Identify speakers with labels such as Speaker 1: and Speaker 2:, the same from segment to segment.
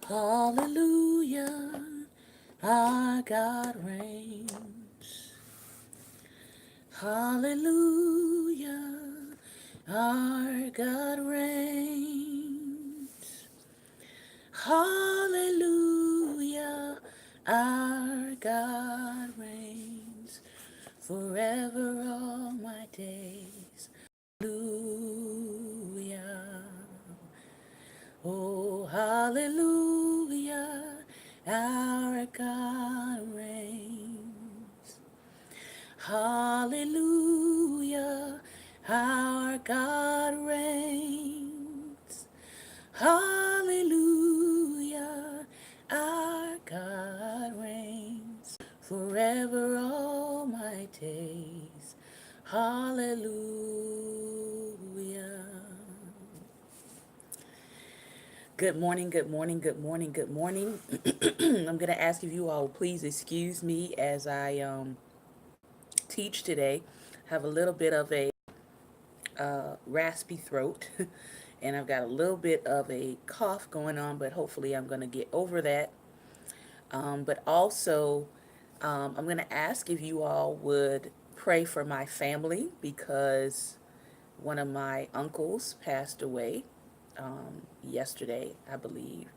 Speaker 1: Hallelujah, our God reigns. Hallelujah, our God reigns. Hallelujah, our God reigns forever all my days. Hallelujah. Oh, hallelujah, our God reigns. Hallelujah, our God reigns. Hallelujah, our God reigns forever all my days. Hallelujah. Good morning, good morning, good morning, good morning. I'm going to ask if you all please excuse me as I teach today. Have a little bit of a raspy throat and I've got a little bit of a cough going on, but hopefully I'm going to get over that. But also, I'm going to ask if you all would pray for my family because one of my uncles passed away yesterday, I believe.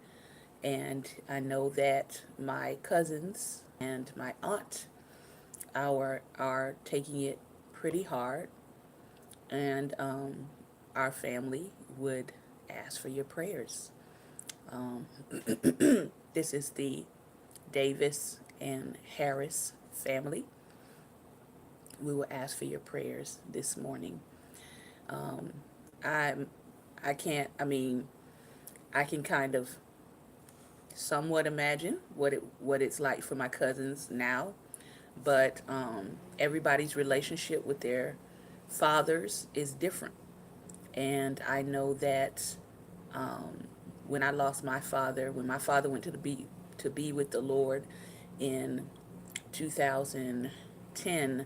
Speaker 1: And I know that my cousins and my aunt are taking it pretty hard. And our family would ask for your prayers. Um, this is the Davis and Harris family. We will ask for your prayers this morning. Um, I I can't. I mean, I can kind of somewhat imagine what it's like for my cousins now, but everybody's relationship with their fathers is different, and I know that um, when I lost my father, when my father went to be with the Lord in 2010,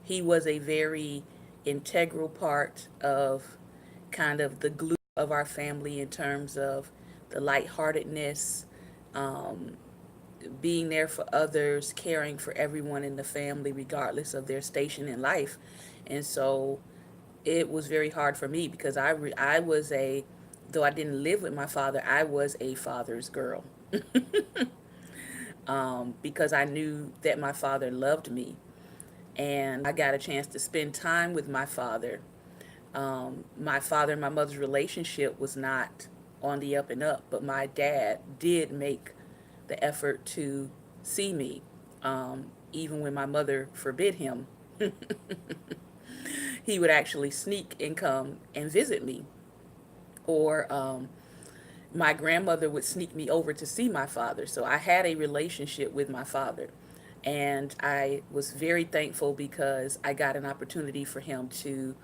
Speaker 1: he was a very integral part of kind of the glue of our family in terms of the lightheartedness, um, being there for others, caring for everyone in the family, regardless of their station in life. And so it was very hard for me because I was a, though I didn't live with my father, I was a father's girl. Because I knew that my father loved me. And I got a chance to spend time with my father. My father and my mother's relationship was not on the up and up, but my dad did make the effort to see me, even when my mother forbid him. He would actually sneak and come and visit me. Or my grandmother would sneak me over to see my father. So I had a relationship with my father. And I was very thankful because I got an opportunity for him to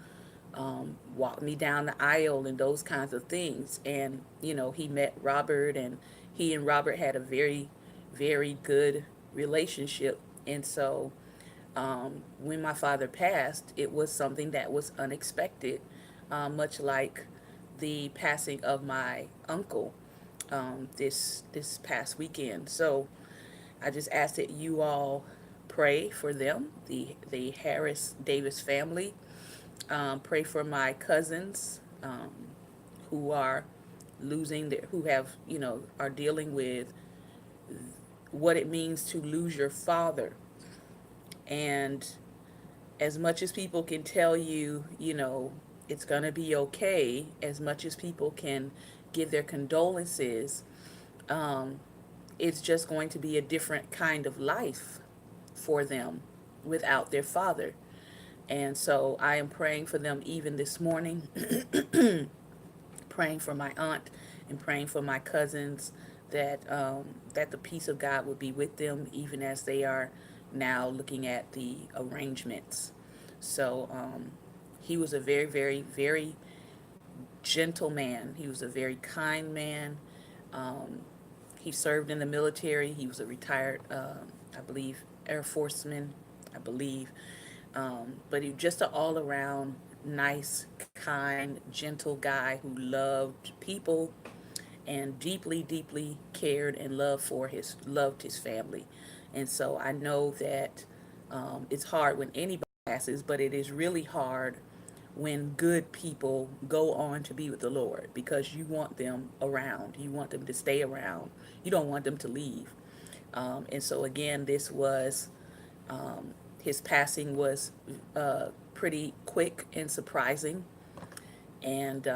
Speaker 1: walk me down the aisle and those kinds of things. And, you know, he met Robert and he and Robert had a very, very good relationship. And so when my father passed, it was something that was unexpected, much like the passing of my uncle this past weekend. So I just ask that you all pray for them, the Harris Davis family. Pray for my cousins who are losing their, who have, you know, are dealing with what it means to lose your father. And as much as people can tell you, you know, it's going to be okay, as much as people can give their condolences, um, it's just going to be a different kind of life for them without their father. And so I am praying for them even this morning, praying for my aunt and praying for my cousins that the peace of God would be with them even as they are now looking at the arrangements. So he was a very, very, very gentle man. He was a very kind man. Um, he served in the military. He was a retired, I believe, Air Forceman, I believe. But he was just an all around nice, kind, gentle guy who loved people and deeply, deeply cared and loved his family. And so I know that it's hard when anybody passes, but it is really hard when good people go on to be with the Lord, because you want them around. You want them to stay around. You don't want them to leave. And so again, this was his passing was pretty quick and surprising. And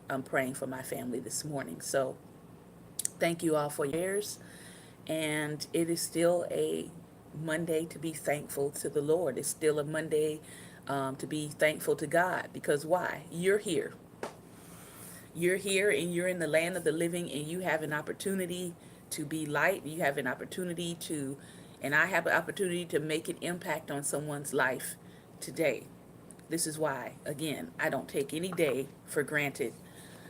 Speaker 1: I'm praying for my family this morning. So thank you all for your prayers. And it is still a Monday to be thankful to the Lord. It's still a Monday to be thankful to God, because why? You're here. You're here and you're in the land of the living, and you have an opportunity to be light. You have an opportunity to, and I have an opportunity to make an impact on someone's life today. This is why, again, I don't take any day for granted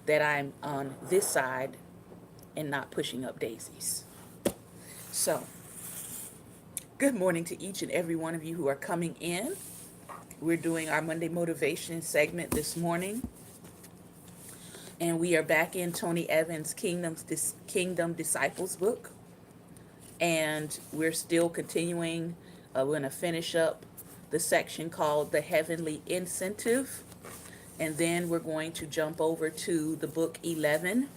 Speaker 1: that I'm on this side and not pushing up daisies. So, good morning to each and every one of you who are coming in. We're doing our Monday Motivation segment this morning, and we are back in Tony Evans' Kingdom Disciples book, and we're still continuing. We're going to finish up the section called The Heavenly Incentive, and then we're going to jump over to the book 11,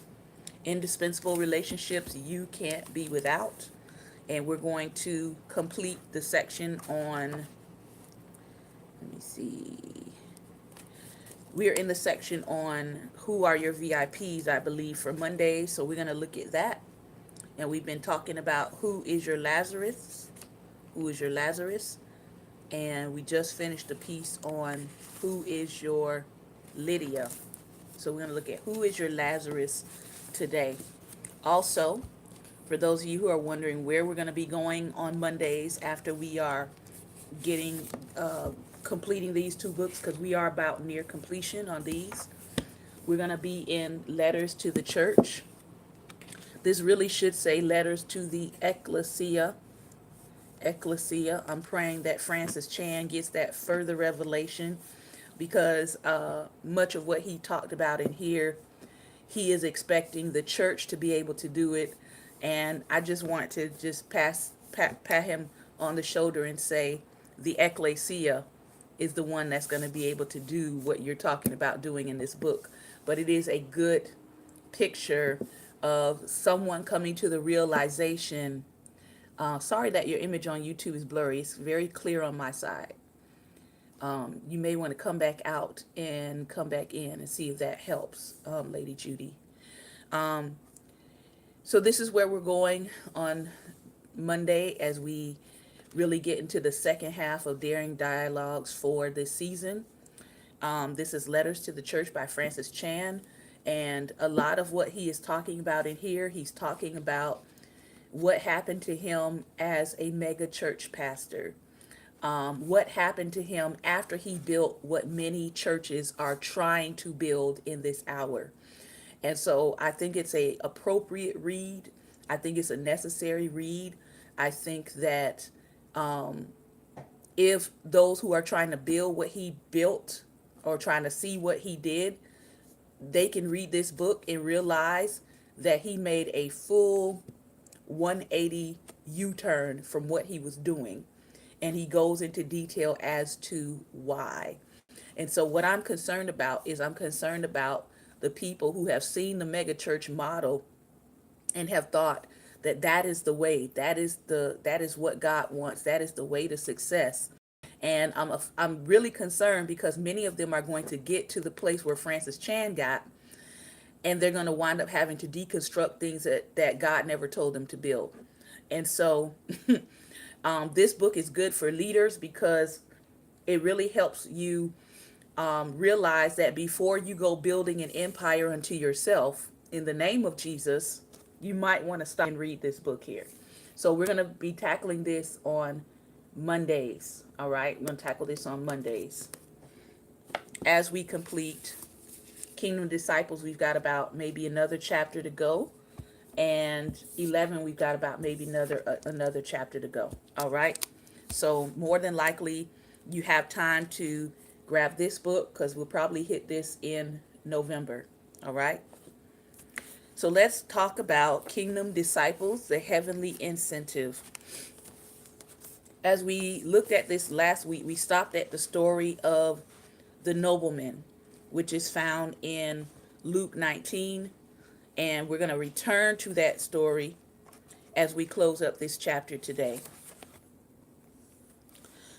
Speaker 1: Indispensable Relationships You Can't Be Without. And we're going to complete the section on, let me see, we are in the section on who are your VIPs, I believe, for Monday. So we're going to look at that. And we've been talking about who is your Lazarus, who is your Lazarus. And we just finished a piece on who is your Lydia. So we're going to look at who is your Lazarus today. Also, for those of you who are wondering where we're going to be going on Mondays after we are getting completing these two books, because we are about near completion on these, we're going to be in Letters to the Church. This really should say Letters to the Ecclesia. I'm praying that Francis Chan gets that further revelation, because much of what he talked about in here, he is expecting the church to be able to do it. And I just want to just pat him on the shoulder and say the ecclesia is the one that's going to be able to do what you're talking about doing in this book. But it is a good picture of someone coming to the realization. Sorry that your image on YouTube is blurry. It's very clear on my side. You may want to come back out and come back in and see if that helps, Lady Judy. So this is where we're going on Monday as we really get into the second half of Daring Dialogues for this season. This is Letters to the Church by Francis Chan. And a lot of what he is talking about in here, he's talking about what happened to him as a mega church pastor. What happened to him after he built what many churches are trying to build in this hour. And so I think it's a appropriate read. I think it's a necessary read. I think that if those who are trying to build what he built or trying to see what he did, they can read this book and realize that he made a full 180 U-turn from what he was doing. And he goes into detail as to why. And so what I'm concerned about is I'm concerned about the people who have seen the megachurch model and have thought that that is the way, that is what God wants, that is the way to success. And I'm really concerned because many of them are going to get to the place where Francis Chan got, and they're going to wind up having to deconstruct things that God never told them to build. And so this book is good for leaders because it really helps you realize that before you go building an empire unto yourself in the name of Jesus, you might want to stop and read this book here. So we're going to be tackling this on Mondays. All right, we're going to tackle this on Mondays. As we complete Kingdom Disciples, we've got about maybe another chapter to go. And 11, we've got about maybe another chapter to go. All right. So more than likely, you have time to grab this book because we'll probably hit this in November. All right. So let's talk about kingdom disciples, the heavenly incentive. As we looked at this last week, we stopped at the story of the nobleman, which is found in Luke 19. And we're going to return to that story as we close up this chapter today.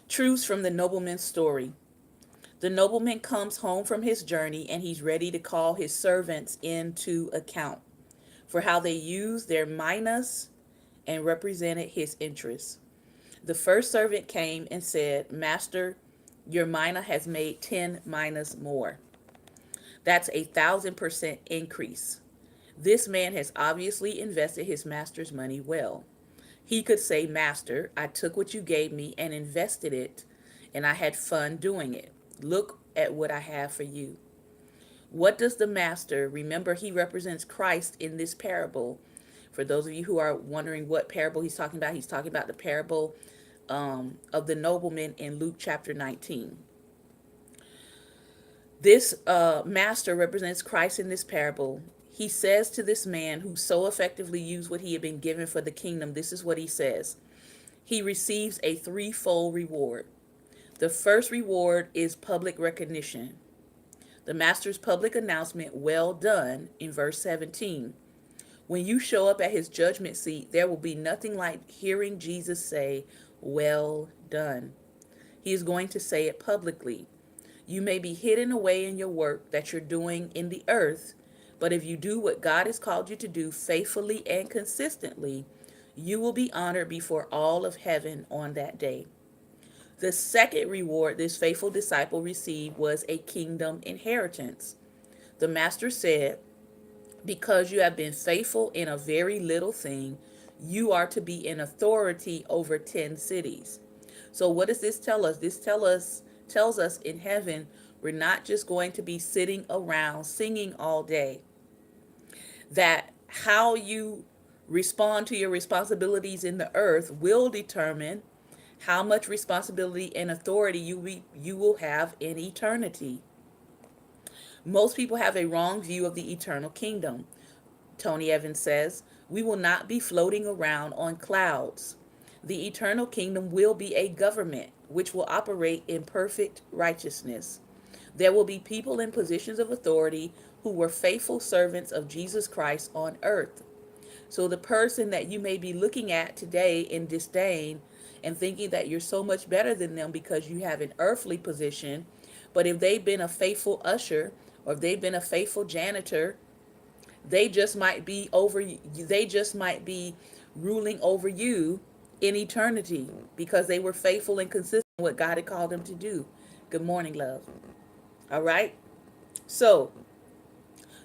Speaker 1: Truths from the nobleman's story. The nobleman comes home from his journey and he's ready to call his servants into account for how they used their minas and represented his interests. The first servant came and said, "Master, your mina has made 10 minas more." That's 1,000% increase. This man has obviously invested his master's money well. He could say, "Master, I took what you gave me and invested it, and I had fun doing it. Look at what I have for you." What does the master, remember he represents Christ in this parable. For those of you who are wondering what parable he's talking about the parable of the nobleman in Luke chapter 19. This master represents Christ in this parable. He says to this man who so effectively used what he had been given for the kingdom, this is what he says. He receives a threefold reward. The first reward is public recognition. The master's public announcement, "Well done," in verse 17. When you show up at his judgment seat, there will be nothing like hearing Jesus say, "Well done." He is going to say it publicly. You may be hidden away in your work that you're doing in the earth, but if you do what God has called you to do faithfully and consistently, you will be honored before all of heaven on that day. The second reward this faithful disciple received was a kingdom inheritance. The master said, "Because you have been faithful in a very little thing, you are to be in authority over 10 cities." So what does this tell us? This tells us in heaven, we're not just going to be sitting around singing all day. That how you respond to your responsibilities in the earth will determine how much responsibility and authority you will have in eternity. Most people have a wrong view of the eternal kingdom. Tony Evans says, "We will not be floating around on clouds. The eternal kingdom will be a government which will operate in perfect righteousness. There will be people in positions of authority who were faithful servants of Jesus Christ on earth." So the person that you may be looking at today in disdain and thinking that you're so much better than them because you have an earthly position, but if they've been a faithful usher or if they've been a faithful janitor, they just might be ruling over you in eternity because they were faithful and consistent with what God had called them to do. Good morning, love. All right. So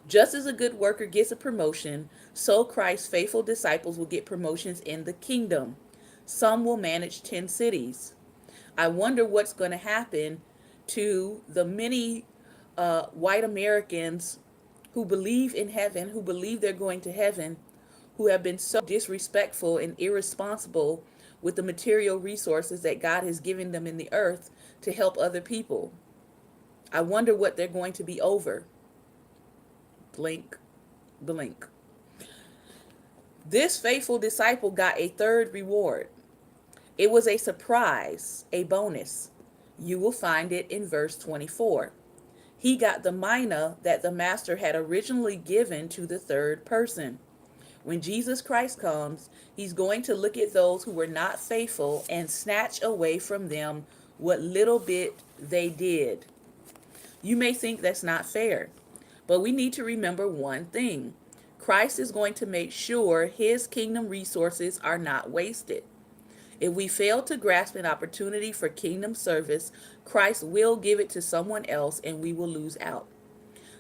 Speaker 1: just as a good worker gets a promotion, so Christ's faithful disciples will get promotions in the kingdom. Some will manage 10 cities. I wonder what's going to happen to the many white Americans who believe in heaven, who believe they're going to heaven, who have been so disrespectful and irresponsible with the material resources that God has given them in the earth to help other people. I wonder what they're going to be over. Blink, blink. This faithful disciple got a third reward. It was a surprise, a bonus. You will find it in verse 24. He got the mina that the master had originally given to the third person. When Jesus Christ comes, he's going to look at those who were not faithful and snatch away from them what little bit they did. You may think that's not fair, but we need to remember one thing. Christ is going to make sure his kingdom resources are not wasted. If we fail to grasp an opportunity for kingdom service, Christ will give it to someone else and we will lose out.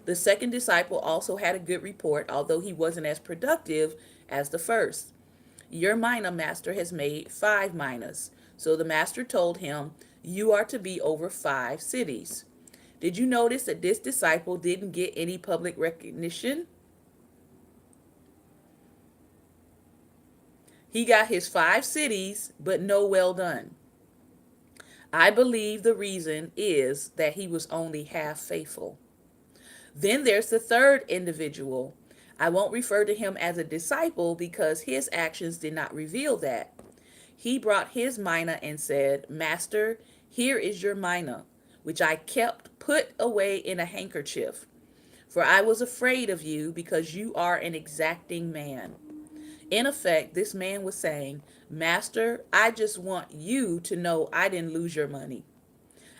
Speaker 1: The second disciple also had a good report, although he wasn't as productive as the first. "Your mina, master, has made 5 minas." So the master told him, "You are to be over 5 cities." Did you notice that this disciple didn't get any public recognition? He got his 5 cities, but no well done. I believe the reason is that he was only half faithful. Then there's the third individual. I won't refer to him as a disciple because his actions did not reveal that. He brought his mina and said, Master, here is your mina, which I kept put away in a handkerchief. For I was afraid of you because you are an exacting man. In effect, this man was saying, Master, I just want you to know I didn't lose your money.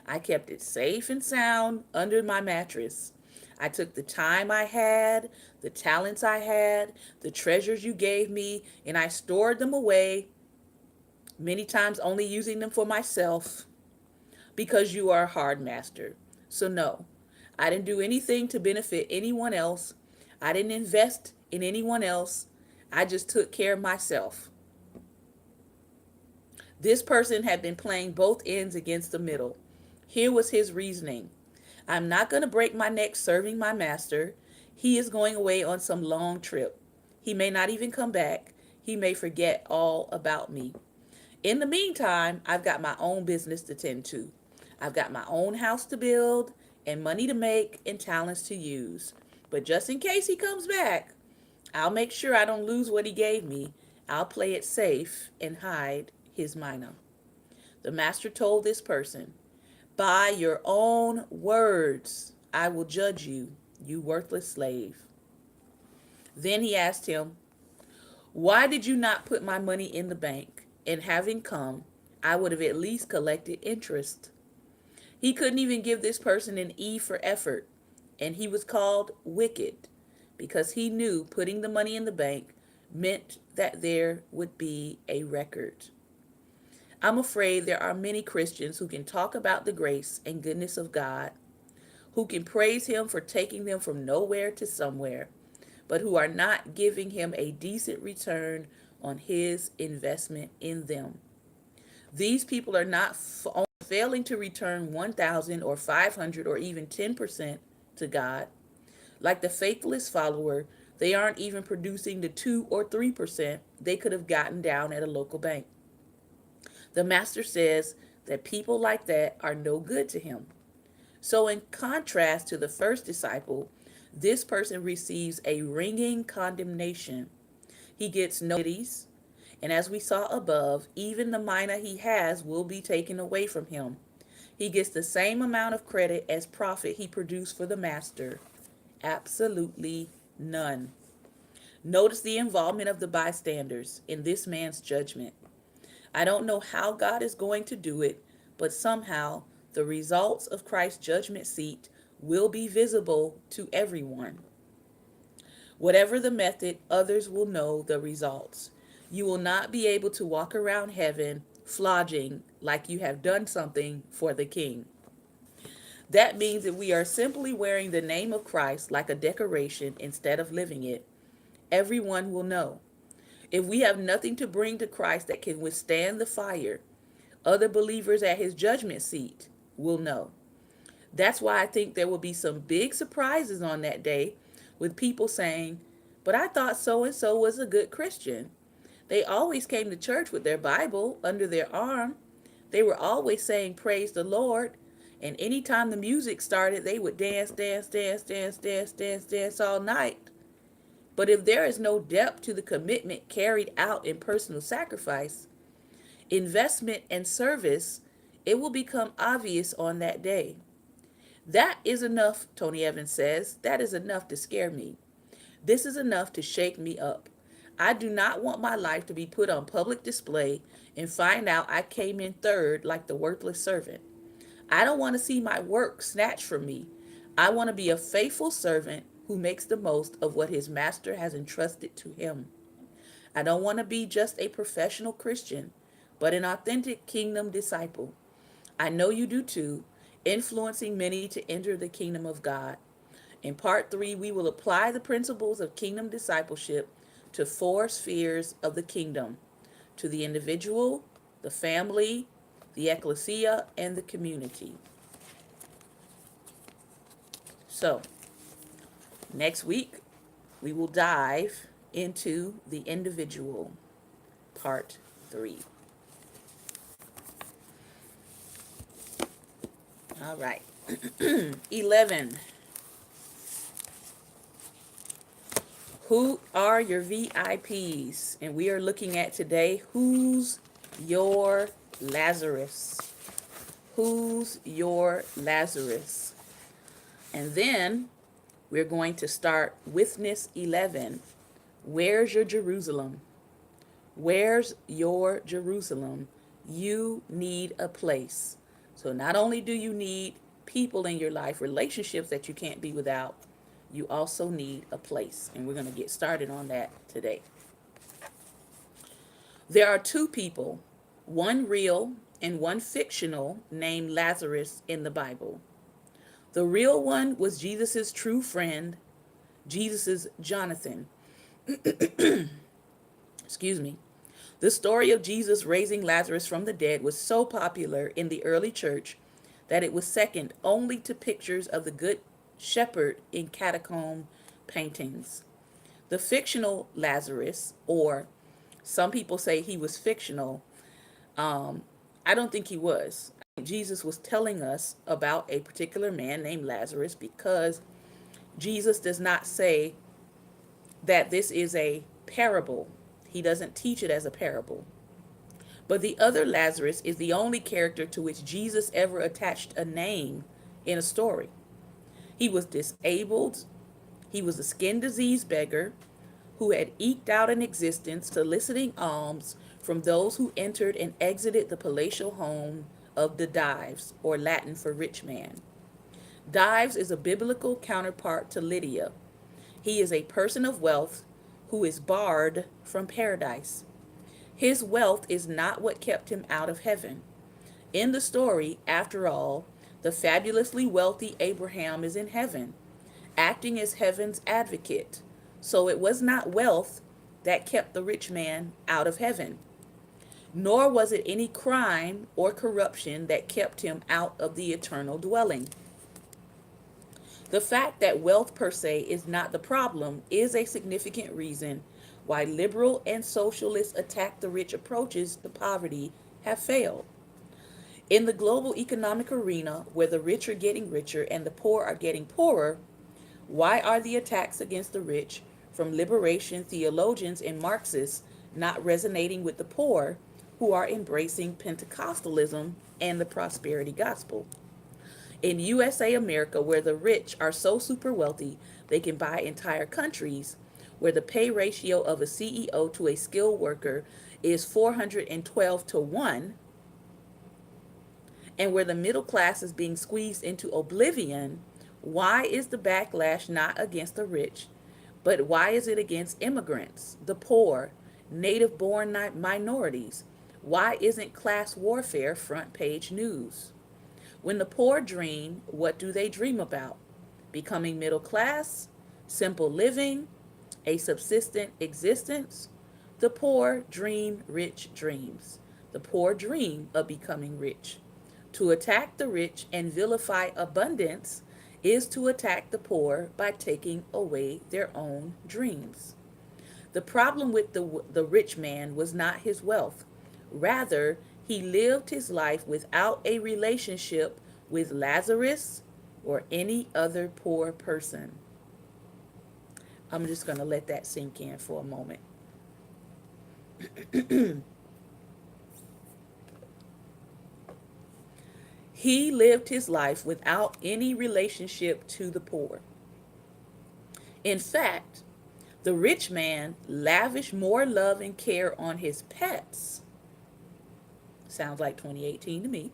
Speaker 1: I kept it safe and sound under my mattress. I took the time I had, the talents I had, the treasures you gave me, and I stored them away, many times only using them for myself, because you are a hard master. So, no, I didn't do anything to benefit anyone else. I didn't invest in anyone else. I just took care of myself. This person had been playing both ends against the middle. Here was his reasoning. I'm not going to break my neck serving my master. He is going away on some long trip. He may not even come back. He may forget all about me. In the meantime, I've got my own business to tend to. I've got my own house to build and money to make and talents to use. But just in case he comes back, I'll make sure I don't lose what he gave me. I'll play it safe and hide his mina. The master told this person, by your own words, I will judge you, you worthless slave. Then he asked him, why did you not put my money in the bank? And having come, I would have at least collected interest. He couldn't even give this person an E for effort, and he was called wicked because he knew putting the money in the bank meant that there would be a record. I'm afraid there are many Christians who can talk about the grace and goodness of God, who can praise him for taking them from nowhere to somewhere, but who are not giving him a decent return on his investment in them. These people are not failing to return 1,000 or 500 or even 10% to God. Like the faithless follower, they aren't even producing the 2 or 3% they could have gotten down at a local bank. The master says that people like that are no good to him. So in contrast to the first disciple, this person receives a ringing condemnation. He gets no cities, and as we saw above, even the mina he has will be taken away from him. He gets the same amount of credit as profit he produced for the master. Absolutely none. Notice the involvement of the bystanders in this man's judgment. I don't know how God is going to do it, but somehow the results of Christ's judgment seat will be visible to everyone. Whatever the method, others will know the results. You will not be able to walk around heaven flogging like you have done something for the King. That means that we are simply wearing the name of Christ like a decoration instead of living it. Everyone will know. If we have nothing to bring to Christ that can withstand the fire, other believers at his judgment seat will know. That's why I think there will be some big surprises on that day with people saying, but I thought so and so was a good Christian. They always came to church with their Bible under their arm. They were always saying, praise the Lord. And anytime the music started, they would dance, dance, dance, dance, dance, dance, dance all night. But if there is no depth to the commitment carried out in personal sacrifice, investment, and service, it will become obvious on that day. That is enough, Tony Evans says. That is enough to scare me. This is enough to shake me up. I do not want my life to be put on public display and find out I came in third like the worthless servant. I don't want to see my work snatched from me. I want to be a faithful servant who makes the most of what his master has entrusted to him. I don't want to be just a professional Christian, but an authentic kingdom disciple. I know you do too, influencing many to enter the kingdom of God. In part 3, we will apply the principles of kingdom discipleship to 4 spheres of the kingdom, to the individual, the family, the ecclesia, and the community. So, next week, we will dive into the individual, part 3. All right. 11. Who are your VIPs? And we are looking at today, who's your Lazarus? Who's your Lazarus? And then we're going to start Witness 11. Where's your Jerusalem? Where's your Jerusalem? You need a place. So not only do you need people in your life, relationships that you can't be without, you also need a place. And we're going to get started on that today. There are two people, one real and one fictional, named Lazarus in the Bible. The real one was Jesus' true friend, Jesus' Jonathan. Excuse me. The story of Jesus raising Lazarus from the dead was so popular in the early church that it was second only to pictures of the Good Shepherd in catacomb paintings. The fictional Lazarus, or some people say he was fictional, I don't think he was. I think Jesus was telling us about a particular man named Lazarus because Jesus does not say that this is a parable. He doesn't teach it as a parable. But the other Lazarus is the only character to which Jesus ever attached a name in a story. He was disabled. He was a skin disease beggar who had eked out an existence soliciting alms from those who entered and exited the palatial home of the Dives, or Latin for rich man. Dives is a biblical counterpart to Lydia. He is a person of wealth who is barred from paradise. His wealth is not what kept him out of heaven. In the story, after all, the fabulously wealthy Abraham is in heaven, acting as heaven's advocate. So it was not wealth that kept the rich man out of heaven, nor was it any crime or corruption that kept him out of the eternal dwelling. The fact that wealth per se is not the problem is a significant reason why liberal and socialist attack the rich approaches to poverty have failed. In the global economic arena, where the rich are getting richer and the poor are getting poorer, why are the attacks against the rich from liberation theologians and Marxists not resonating with the poor who are embracing Pentecostalism and the prosperity gospel? In USA America, where the rich are so super wealthy they can buy entire countries, where the pay ratio of a CEO to a skilled worker is 412 to 1, and where the middle class is being squeezed into oblivion, why is the backlash not against the rich, but why is it against immigrants, the poor, native born minorities? Why isn't class warfare front page news? When the poor dream, what do they dream about? Becoming middle class, simple living, a subsistent existence? The poor dream rich dreams. The poor dream of becoming rich. To attack the rich and vilify abundance is to attack the poor by taking away their own dreams. The problem with the rich man was not his wealth. Rather, he lived his life without a relationship with Lazarus or any other poor person. I'm just going to let that sink in for a moment. He lived his life without any relationship to the poor. In fact, the rich man lavished more love and care on his pets. Sounds like 2018 to me.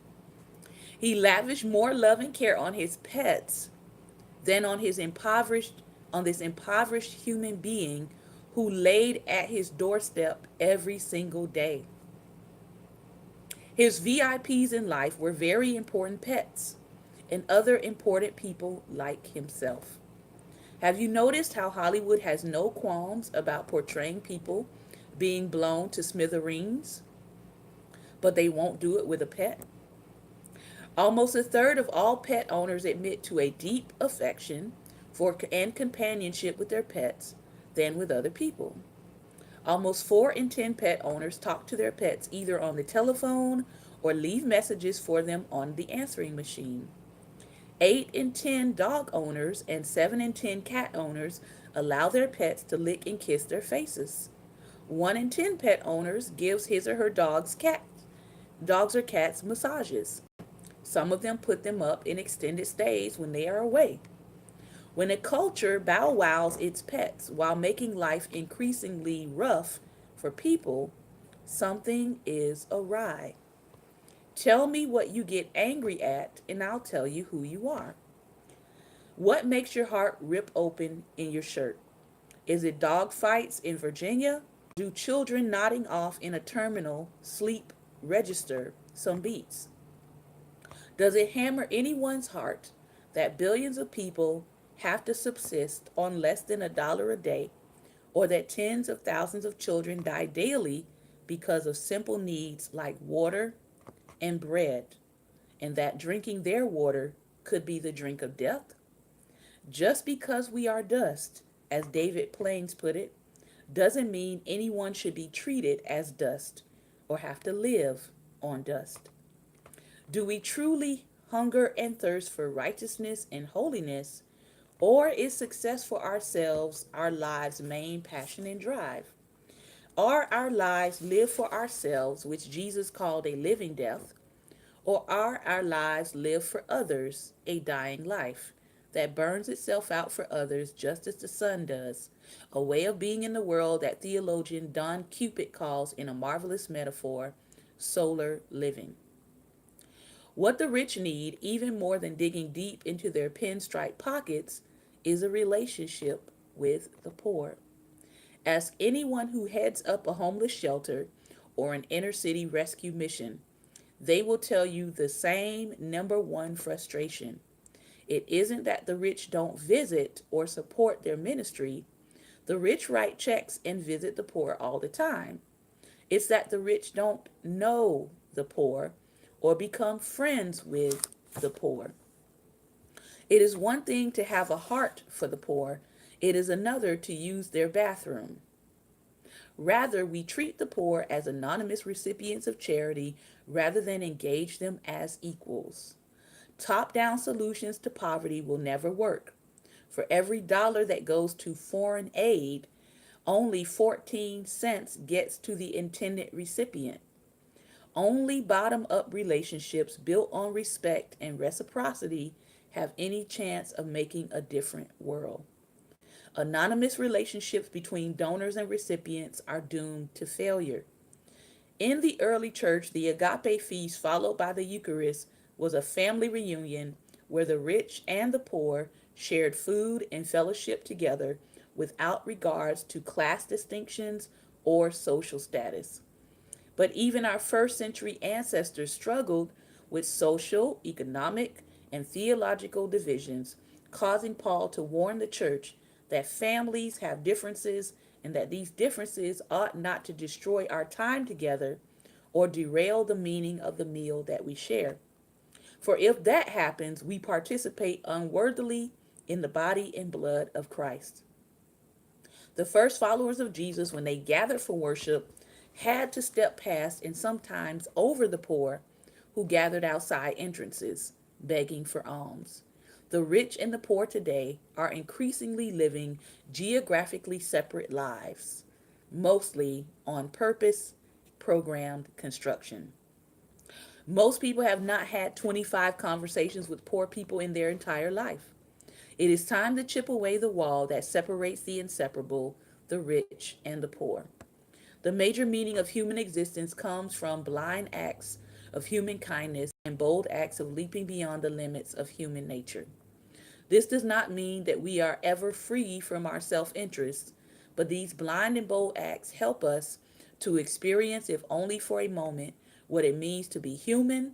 Speaker 1: He lavished more love and care on his pets than on this impoverished human being who laid at his doorstep every single day. His VIPs in life were very important pets and other important people like himself. Have you noticed how Hollywood has no qualms about portraying people being blown to smithereens, but they won't do it with a pet? Almost a third of all pet owners admit to a deep affection for and companionship with their pets than with other people. Almost 4 in 10 pet owners talk to their pets either on the telephone or leave messages for them on the answering machine. 8 in 10 dog owners and 7 in 10 cat owners allow their pets to lick and kiss their faces. 1 in 10 pet owners gives his or her dogs or cats massages. Some of them put them up in extended stays when they are away. When a culture bow wows its pets while making life increasingly rough for people, something is awry. Tell me what you get angry at, and I'll tell you who you are. What makes your heart rip open in your shirt? Is it dog fights in Virginia? Do children nodding off in a terminal sleep register some beats? Does it hammer anyone's heart that billions of people have to subsist on less than $1 a day, or that tens of thousands of children die daily because of simple needs like water and bread, and that drinking their water could be the drink of death? Just because we are dust, as David Plains put it, doesn't mean anyone should be treated as dust or have to live on dust. Do we truly hunger and thirst for righteousness and holiness, or is success for ourselves our lives' main passion and drive? Are our lives lived for ourselves, which Jesus called a living death, or are our lives lived for others, a dying life that burns itself out for others just as the sun does, a way of being in the world that theologian Don Cupid calls, in a marvelous metaphor, solar living? What the rich need, even more than digging deep into their pinstripe pockets, is a relationship with the poor. Ask anyone who heads up a homeless shelter or an inner city rescue mission. They will tell you the same number one frustration. It isn't that the rich don't visit or support their ministry. The rich write checks and visit the poor all the time. It's that the rich don't know the poor or become friends with the poor. It is one thing to have a heart for the poor. It is another to use their bathroom. Rather, we treat the poor as anonymous recipients of charity rather than engage them as equals. Top-down solutions to poverty will never work. For every dollar that goes to foreign aid, only 14 cents gets to the intended recipient. Only bottom-up relationships built on respect and reciprocity have any chance of making a different world. Anonymous relationships between donors and recipients are doomed to failure. In the early church, the agape feast followed by the Eucharist was a family reunion where the rich and the poor shared food and fellowship together without regards to class distinctions or social status. But even our first century ancestors struggled with social, economic, and theological divisions, causing Paul to warn the church that families have differences and that these differences ought not to destroy our time together or derail the meaning of the meal that we share. For if that happens, we participate unworthily in the body and blood of Christ. The first followers of Jesus, when they gathered for worship, had to step past and sometimes over the poor who gathered outside entrances, begging for alms. The rich and the poor today are increasingly living geographically separate lives, mostly on purpose, programmed construction. Most people have not had 25 conversations with poor people in their entire life. It is time to chip away the wall that separates the inseparable, the rich and the poor. The major meaning of human existence comes from blind acts of human kindness and bold acts of leaping beyond the limits of human nature. This does not mean that we are ever free from our self-interest, but these blind and bold acts help us to experience, if only for a moment, what it means to be human,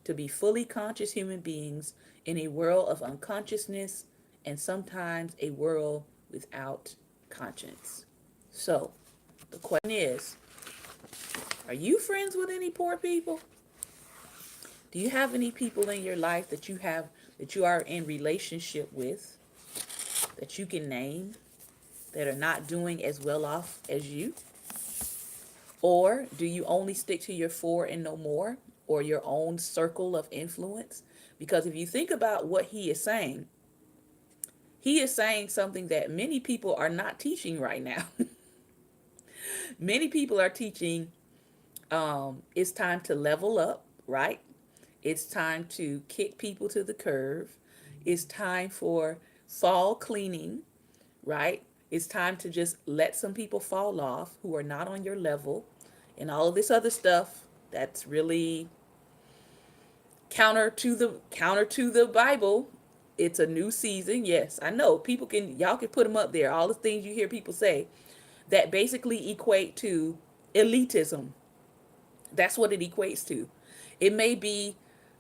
Speaker 1: to be fully conscious human beings in a world of unconsciousness and sometimes a world without conscience. So, the question is, are you friends with any poor people? Do you have any people in your life that you are in relationship with that you can name that are not doing as well off as you? Or do you only stick to your four and no more, or your own circle of influence? Because if you think about what he is saying, He is saying something that many people are not teaching right now. Many people are teaching it's time to level up, right? It's time to kick people to the curve. It's time for fall cleaning, right? It's time to just let some people fall off who are not on your level and all of this other stuff that's really counter to the Bible. It's a new season. Yes, I know people can y'all can put them up there. All the things you hear people say that basically equate to elitism. That's what it equates to. It may be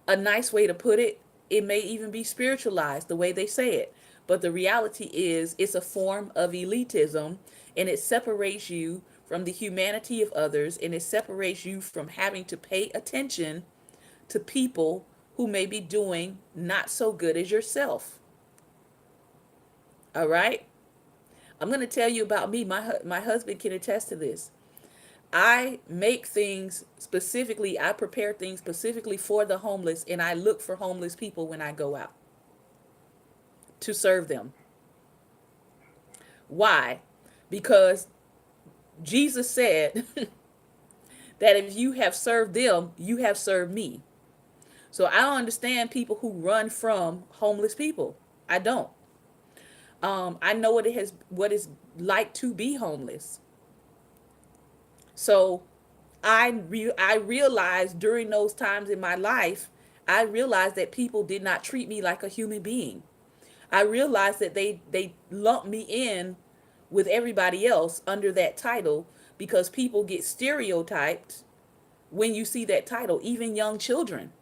Speaker 1: a nice way to put it. It may even be spiritualized the way they say it. But the reality is it's a form of elitism, and it separates you from the humanity of others, and it separates you from having to pay attention to people who may be doing not so good as yourself. All right? I'm going to tell you about me. My husband can attest to this. I make things specifically, I prepare things specifically for the homeless, and I look for homeless people when I go out to serve them. Why? Because Jesus said that if you have served them, you have served me. So I don't understand people who run from homeless people. I don't. I know what it's like to be homeless. So I realized during those times in my life, I realized that people did not treat me like a human being. I realized that they lumped me in with everybody else under that title because people get stereotyped when you see that title, even young children.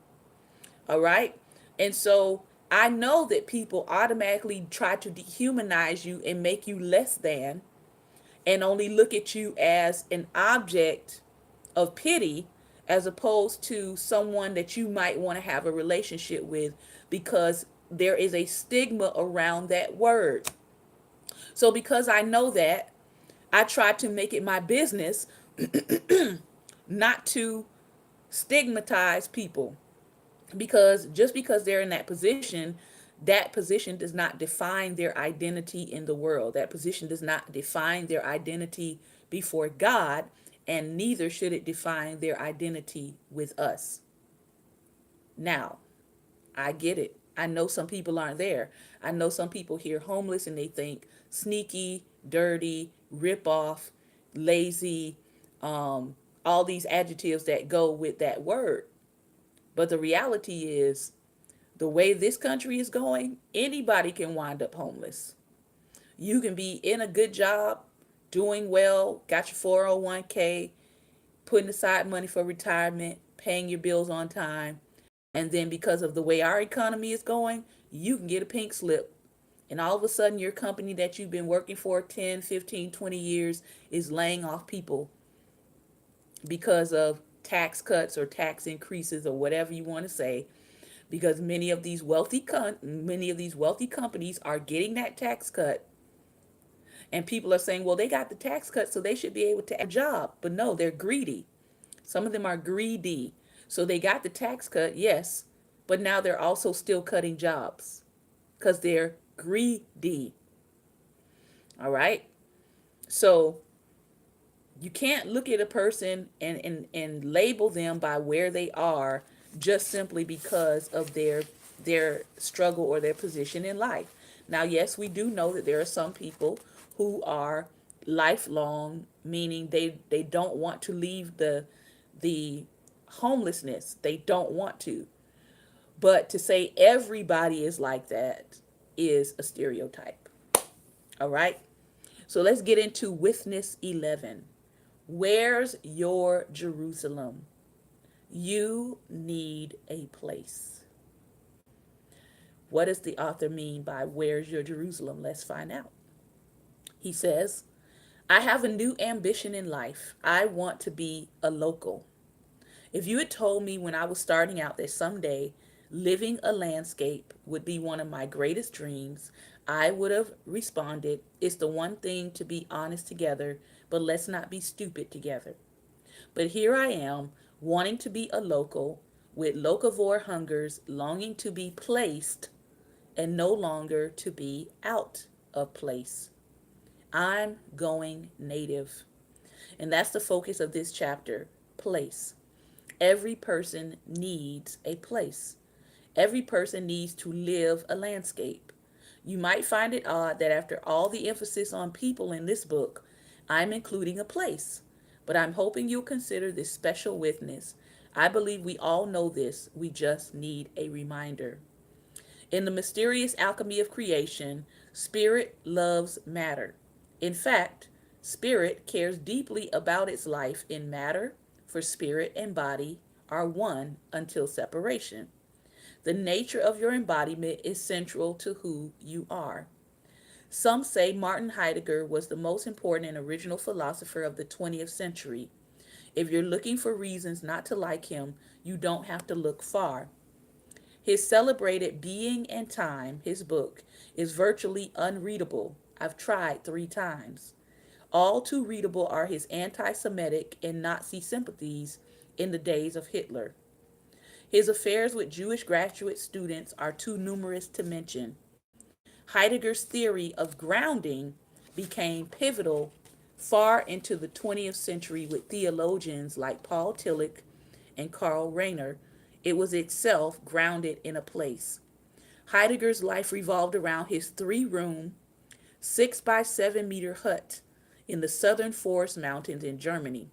Speaker 1: All right? And so I know that people automatically try to dehumanize you and make you less than and only look at you as an object of pity as opposed to someone that you might want to have a relationship with because there is a stigma around that word. So because I know that, I try to make it my business not to stigmatize people because just because they're in that position does not define their identity in the world. That position does not define their identity before God, and neither should it define their identity with us. Now, I get it. I know some people aren't there. I know some people hear homeless and they think sneaky, dirty, rip off, lazy, all these adjectives that go with that word. But the reality is, the way this country is going, anybody can wind up homeless. You can be in a good job, doing well, got your 401k, putting aside money for retirement, paying your bills on time. And then because of the way our economy is going, you can get a pink slip. And all of a sudden, your company that you've been working for 10, 15, 20 years is laying off people because of tax cuts or tax increases or whatever you want to say, because many of these wealthy companies are getting that tax cut, and people are saying, well, they got the tax cut so they should be able to have a job. But no, they're greedy. Some of them are greedy. So they got the tax cut, yes, but now they're also still cutting jobs because they're greedy. All right? So you can't look at a person and label them by where they are just simply because of their struggle or their position in life. Now, yes, we do know that there are some people who are lifelong, meaning they don't want to leave the homelessness. They don't want to. But to say everybody is like that is a stereotype. All right? So let's get into Witness 11. Where's your Jerusalem? You need a place. What does the author mean by where's your Jerusalem? Let's find out. He says, I have a new ambition in life. I want to be a local. If you had told me when I was starting out that someday living a landscape would be one of my greatest dreams, I would have responded, it's the one thing to be honest together, but let's not be stupid together. But here I am, wanting to be a local, with locavore hungers, longing to be placed and no longer to be out of place. I'm going native. And that's the focus of this chapter, place. Every person needs a place. Every person needs to live a landscape. You might find it odd that after all the emphasis on people in this book, I'm including a place. But I'm hoping you'll consider this special witness. I believe we all know this, we just need a reminder. In the mysterious alchemy of creation, spirit loves matter. In fact, spirit cares deeply about its life in matter, for spirit and body are one until separation. The nature of your embodiment is central to who you are. Some say Martin Heidegger was the most important and original philosopher of the 20th century. If you're looking for reasons not to like him, you don't have to look far. His celebrated Being and Time, his book, is virtually unreadable. I've tried 3 times. All too readable are his anti Semitic and Nazi sympathies in the days of Hitler. His affairs with Jewish graduate students are too numerous to mention. Heidegger's theory of grounding became pivotal far into the 20th century with theologians like Paul Tillich and Karl Rahner. It was itself grounded in a place. Heidegger's life revolved around his 3-room, 6 by 7 meter hut in the southern forest mountains in Germany.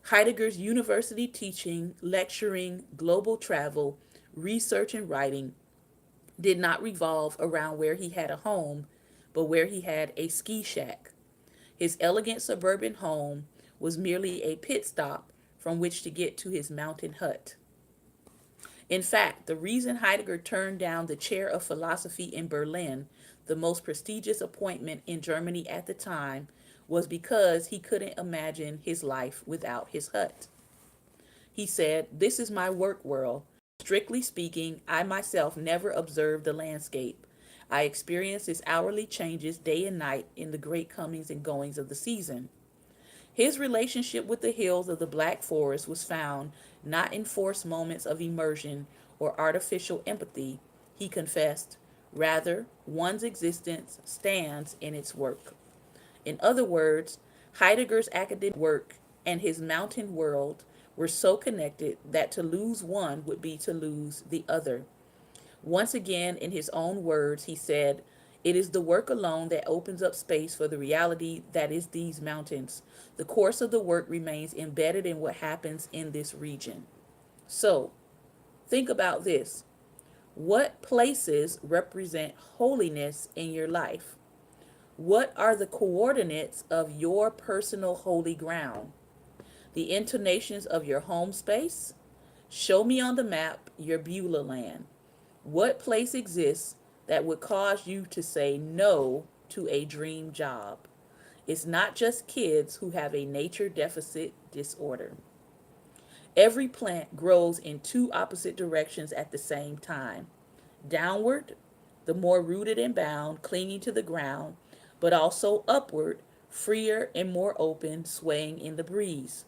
Speaker 1: Heidegger's university teaching, lecturing, global travel, research, and writing did not revolve around where he had a home, but where he had a ski shack. His elegant suburban home was merely a pit stop from which to get to his mountain hut. In fact, the reason Heidegger turned down the chair of philosophy in Berlin, the most prestigious appointment in Germany at the time, was because he couldn't imagine his life without his hut. He said, "This is my work world. Strictly speaking, I myself never observed the landscape. I experience its hourly changes day and night in the great comings and goings of the season." His relationship with the hills of the Black Forest was found not in forced moments of immersion or artificial empathy, he confessed. Rather, one's existence stands in its work. In other words, Heidegger's academic work and his mountain world were so connected that to lose one would be to lose the other. Once again, in his own words, he said, "It is the work alone that opens up space for the reality that is these mountains. The course of the work remains embedded in what happens in this region." So, think about this. What places represent holiness in your life? What are the coordinates of your personal holy ground? The intonations of your home space? Show me on the map your Beulah land. What place exists that would cause you to say no to a dream job? It's not just kids who have a nature deficit disorder. Every plant grows in 2 opposite directions at the same time. Downward, the more rooted and bound, clinging to the ground, but also upward, freer and more open, swaying in the breeze.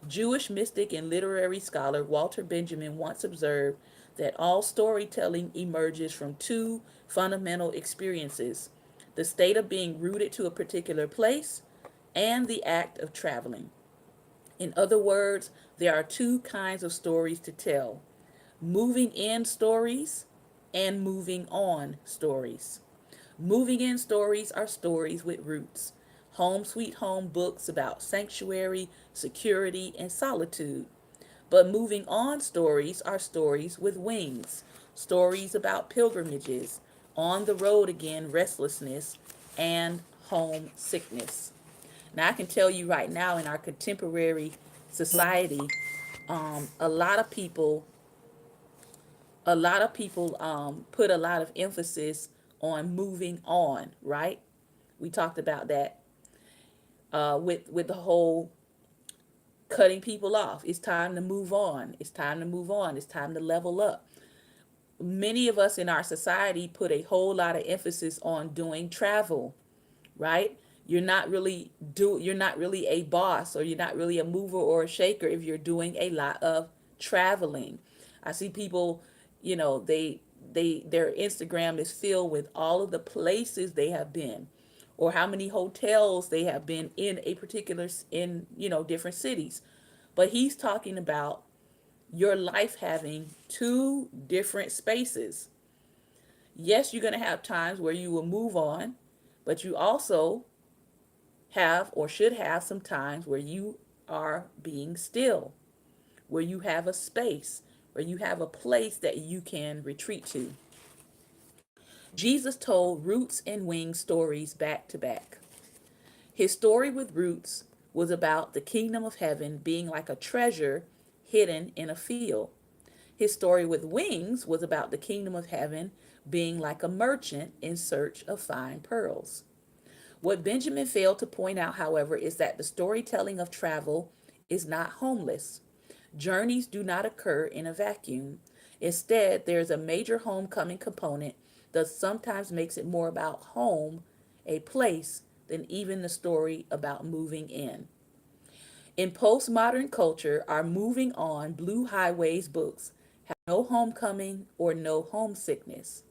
Speaker 1: Jewish mystic and literary scholar Walter Benjamin once observed that all storytelling emerges from 2 fundamental experiences: the state of being rooted to a particular place and the act of traveling. In other words, there are 2 kinds of stories to tell: moving in stories and moving on stories. Moving in stories are stories with roots. Home Sweet Home books about sanctuary, security, and solitude. But moving on stories are stories with wings. Stories about pilgrimages, on the road again restlessness, and homesickness. Now I can tell you right now in our contemporary society, a lot of people put a lot of emphasis on moving on, right? We talked about that with the whole cutting people off. It's time to move on. It's time to move on. It's time to level up. Many of us in our society put a whole lot of emphasis on doing travel, right? You're not really a boss, or you're not really a mover or a shaker if you're doing a lot of traveling. I see people, they their Instagram is filled with all of the places they have been, or how many hotels they have been in a particular in different cities. But he's talking about your life having two different spaces. Yes, you're going to have times where you will move on, but you also have or should have some times where you are being still, where you have a space, where you have a place that you can retreat to. Jesus told Roots and Wings stories back to back. His story with Roots was about the kingdom of heaven being like a treasure hidden in a field. His story with Wings was about the kingdom of heaven being like a merchant in search of fine pearls. What Benjamin failed to point out, however, is that the storytelling of travel is not homeless. Journeys do not occur in a vacuum. Instead, there is a major homecoming component that sometimes makes it more about home, a place, than even the story about moving in. In postmodern culture, our Moving On Blue Highways books have no homecoming or no homesickness.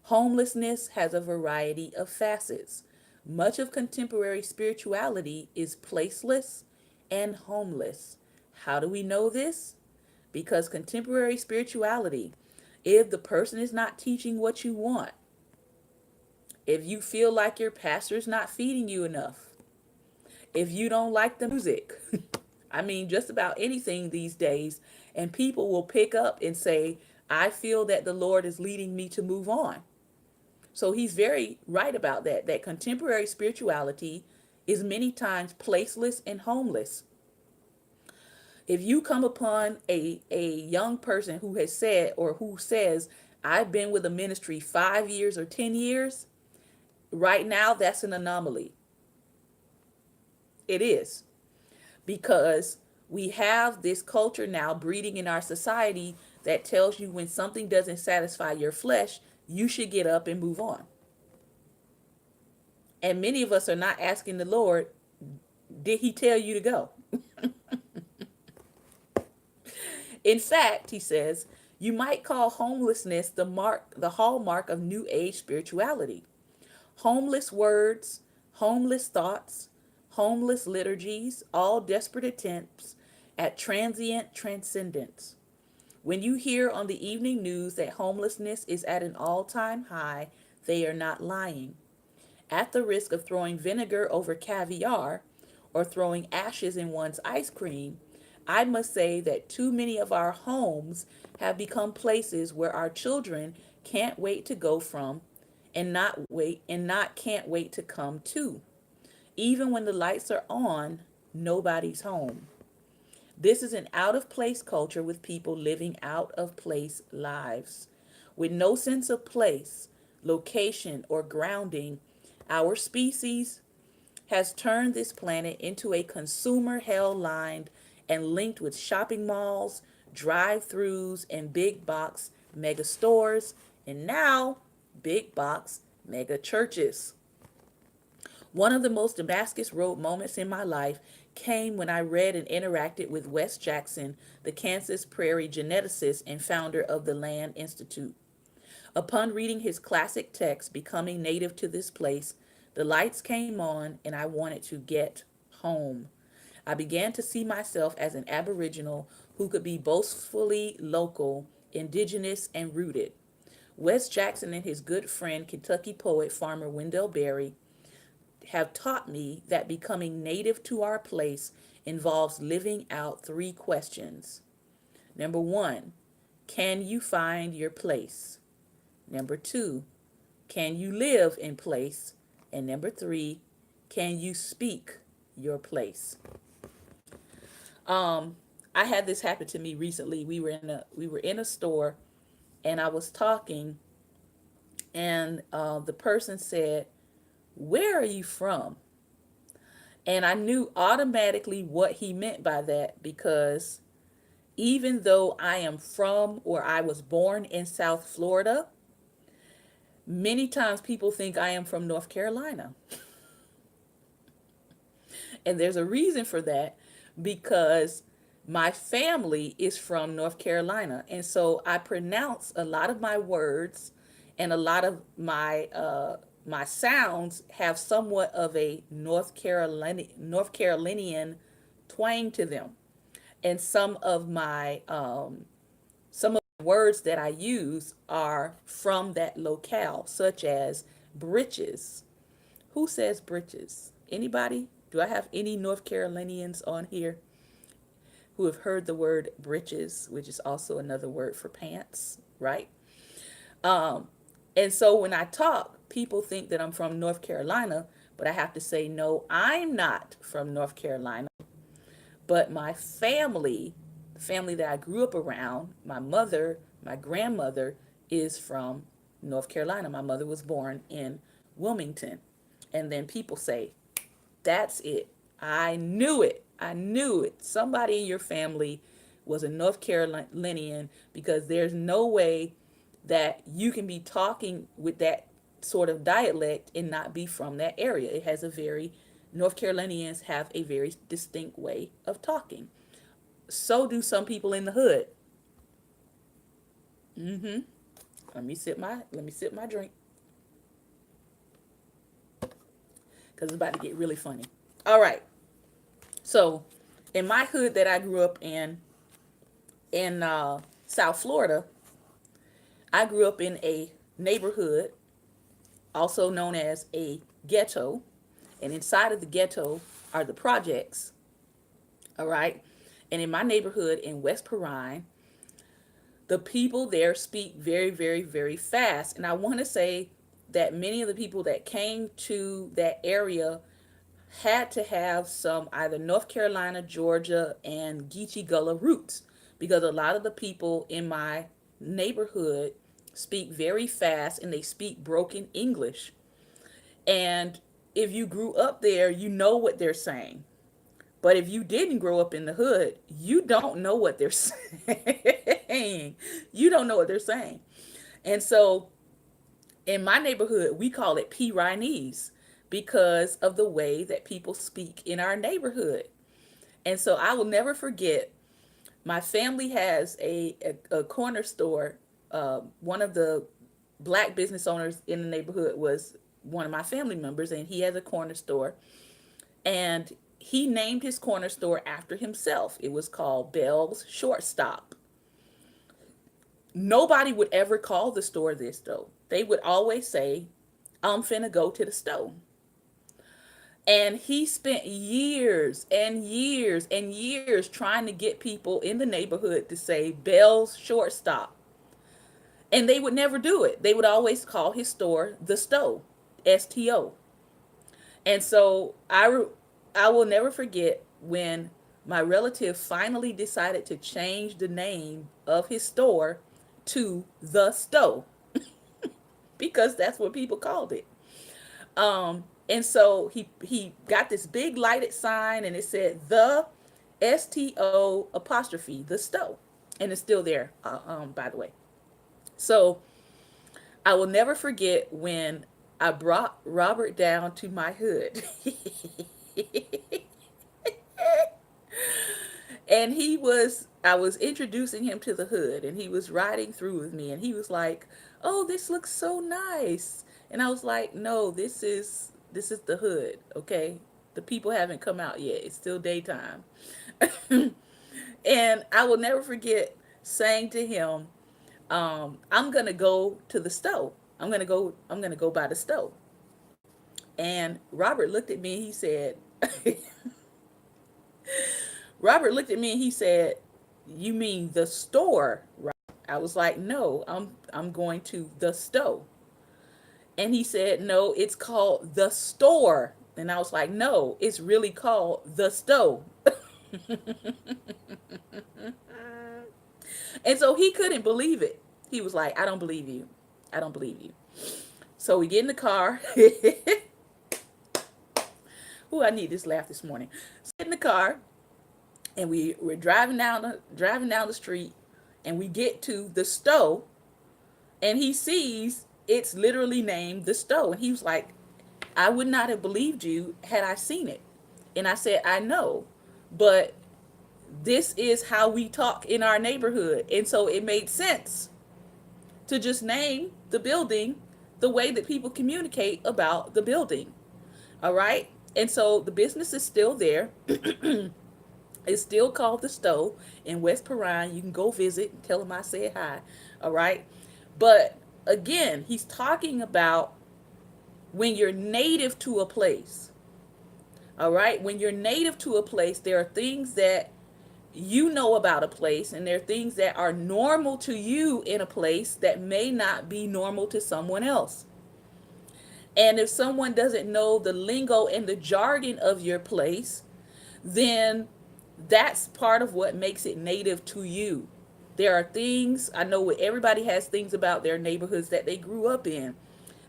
Speaker 1: Homelessness has a variety of facets. Much of contemporary spirituality is placeless and homeless. How do we know this? Because contemporary spirituality, if the person is not teaching what you want, if you feel like your pastor's not feeding you enough, if you don't like the music, I mean, just about anything these days, and people will pick up and say, I feel that the Lord is leading me to move on. So he's very right about that, that contemporary spirituality is many times placeless and homeless. If you come upon a young person who has said or who says, I've been with a ministry 5 years or 10 years, right now that's an anomaly. It is. Because we have this culture now breeding in our society that tells you when something doesn't satisfy your flesh, you should get up and move on. And many of us are not asking the Lord, did he tell you to go? In fact, he says, you might call homelessness the hallmark of New Age spirituality. Homeless words, homeless thoughts, homeless liturgies, all desperate attempts at transient transcendence. When you hear on the evening news that homelessness is at an all-time high, they are not lying. At the risk of throwing vinegar over caviar or throwing ashes in one's ice cream, I must say that too many of our homes have become places where our children can't wait to go from and not can't wait to come to. Even when the lights are on, nobody's home. This is an out of place culture with people living out of place lives. With no sense of place, location, or grounding, our species has turned this planet into a consumer hell lined and linked with shopping malls, drive-throughs, and big box mega stores, and now big box mega churches. One of the most Damascus Road moments in my life came when I read and interacted with Wes Jackson, the Kansas Prairie geneticist and founder of the Land Institute. Upon reading his classic text, Becoming Native to This Place, the lights came on and I wanted to get home. I began to see myself as an Aboriginal who could be boastfully local, indigenous, and rooted. Wes Jackson and his good friend, Kentucky poet farmer Wendell Berry, have taught me that becoming native to our place involves living out three questions. Number one, can you find your place? Number two, can you live in place? And number three, can you speak your place? I had this happen to me recently. We were in a store, and I was talking, and the person said, "Where are you from?" And I knew automatically what he meant by that, because even though I am from, or I was born in South Florida, many times people think I am from North Carolina. And there's a reason for that, because my family is from North Carolina, and so I pronounce a lot of my words, and a lot of my sounds have somewhat of a North Carolinian twang to them, and some of the words that I use are from that locale, such as britches. Who says britches? Anybody? Do I have any North Carolinians on here who have heard the word britches, which is also another word for pants, right? Um, and so when I talk, people think that I'm from North Carolina, but I have to say, no, I'm not from North Carolina. But my family, the family that I grew up around, my mother, my grandmother is from North Carolina. My mother was born in Wilmington. And then people say, that's it. I knew it. I knew it. Somebody in your family was a North Carolinian, because there's no way that you can be talking with that sort of dialect and not be from that area. It has a very, North Carolinians have a very distinct way of talking. So do some people in the hood. Mm-hmm. Let me sip my drink, because it's about to get really funny. All right. So in my hood that I grew up in South Florida, I grew up in a neighborhood, also known as a ghetto. And inside of the ghetto are the projects. All right. And in my neighborhood in West Perrine, the people there speak very, very, very fast. And I want to say that many of the people that came to that area had to have some either North Carolina, Georgia, and Geechee Gullah roots, because a lot of the people in my neighborhood speak very fast and they speak broken English. And if you grew up there, you know what they're saying. But if you didn't grow up in the hood, you don't know what they're saying. You don't know what they're saying. And so in my neighborhood, we call it P. Rhinese, because of the way that people speak in our neighborhood. And so I will never forget, my family has a corner store. One of the black business owners in the neighborhood was one of my family members, and he has a corner store. And he named his corner store after himself. It was called Bell's Shortstop. Nobody would ever call the store this, though. They would always say, I'm finna go to the store. And he spent years and years and years trying to get people in the neighborhood to say Bell's Shortstop. And they would never do it. They would always call his store the Stowe, STO. And so I will never forget when my relative finally decided to change the name of his store to the Stowe, because that's what people called it. And so he got this big lighted sign, and it said the STO apostrophe, the Stowe, and it's still there, by the way. So I will never forget when I brought Robert down to my hood. And I was introducing him to the hood, and he was riding through with me, and he was like, "Oh, this looks so nice." And I was like, "No, this is the hood, okay? The people haven't come out yet. It's still daytime." And I will never forget saying to him, "I'm gonna go to the stove. I'm gonna go by the stove." And Robert looked at me and he said, Robert looked at me and he said, "You mean the store, right?" I was like, "No, I'm going to the stove." And he said, "No, it's called the store." And I was like, "No, it's really called the stove." And so he couldn't believe it. He was like, "I don't believe you. I don't believe you." So we get in the car. Ooh, I need this laugh this morning. So get in the car, and we're driving down the street, and we get to the stove, and he sees it's literally named the stove. And he was like, "I would not have believed you had I seen it." And I said, "I know, but this is how we talk in our neighborhood. And so it made sense to just name the building the way that people communicate about the building. All right. And so the business is still there. It's still called the Stowe in West Perrine. You can go visit and tell them I said hi. All right. But again, he's talking about when you're native to a place. All right. When you're native to a place, there are things that you know about a place, and there are things that are normal to you in a place that may not be normal to someone else. And if someone doesn't know the lingo and the jargon of your place, then that's part of what makes it native to you. There are things, I know everybody has things about their neighborhoods that they grew up in.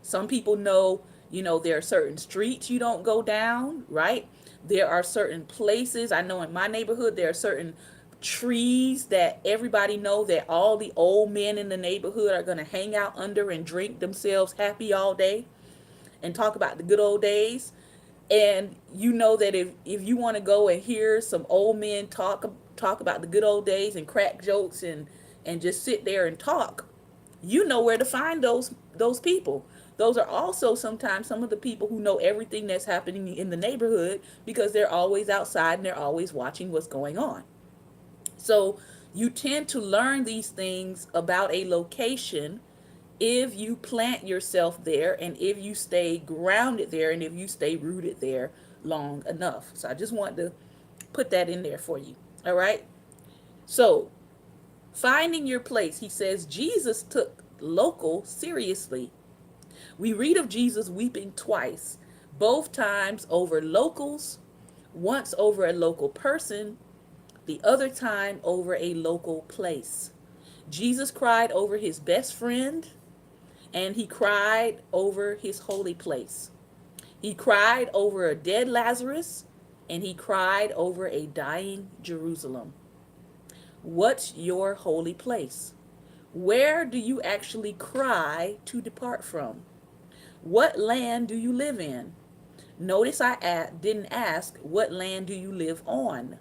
Speaker 1: Some people know, there are certain streets you don't go down, right? There are certain places. I know in my neighborhood, there are certain trees that everybody know that all the old men in the neighborhood are going to hang out under and drink themselves happy all day and talk about the good old days. And you know that if you want to go and hear some old men talk about the good old days and crack jokes and just sit there and talk, you know where to find those people. Those are also sometimes some of the people who know everything that's happening in the neighborhood because they're always outside and they're always watching what's going on. So you tend to learn these things about a location if you plant yourself there and if you stay grounded there and if you stay rooted there long enough. So I just wanted to put that in there for you. All right. So finding your place, he says Jesus took local seriously. We read of Jesus weeping twice, both times over locals, once over a local person, the other time over a local place. Jesus cried over his best friend, and he cried over his holy place. He cried over a dead Lazarus, and he cried over a dying Jerusalem. What's your holy place? Where do you actually cry to depart from? What land do you live in? Notice I didn't ask, what land do you live on?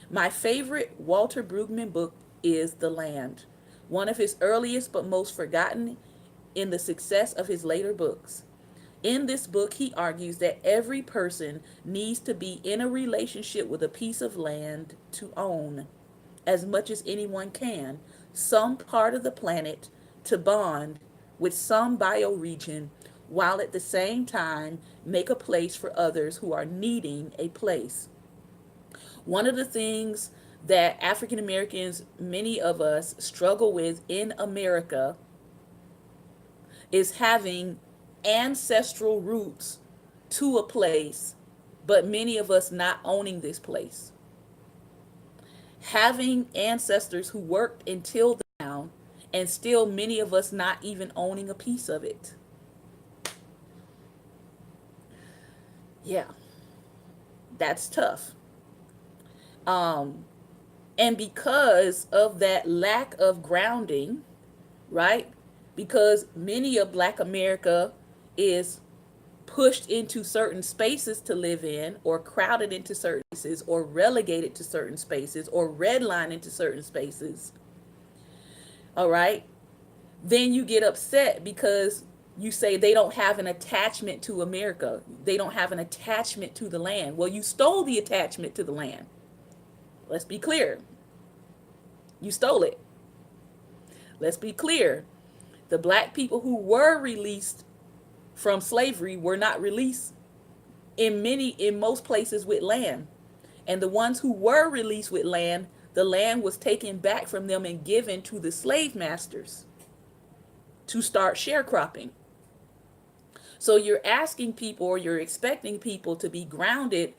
Speaker 1: My favorite Walter Brueggemann book is The Land, one of his earliest but most forgotten in the success of his later books. In this book, he argues that every person needs to be in a relationship with a piece of land to own, as much as anyone can, some part of the planet to bond with some bioregion, while at the same time make a place for others who are needing a place. One of the things that African Americans, many of us, struggle with in America is having ancestral roots to a place, but many of us not owning this place. Having ancestors who worked and tilled the ground, and still many of us not even owning a piece of it. Yeah, that's tough. And because of that lack of grounding, right? Because many of Black America is pushed into certain spaces to live in, or crowded into certain spaces, or relegated to certain spaces, or redlined into certain spaces. All right. Then you get upset because you say they don't have an attachment to America. They don't have an attachment to the land. Well, you stole the attachment to the land. Let's be clear. You stole it. Let's be clear. The Black people who were released from slavery were not released in most places with land. And the ones who were released with land, the land was taken back from them and given to the slave masters to start sharecropping. So you're asking people, or you're expecting people to be grounded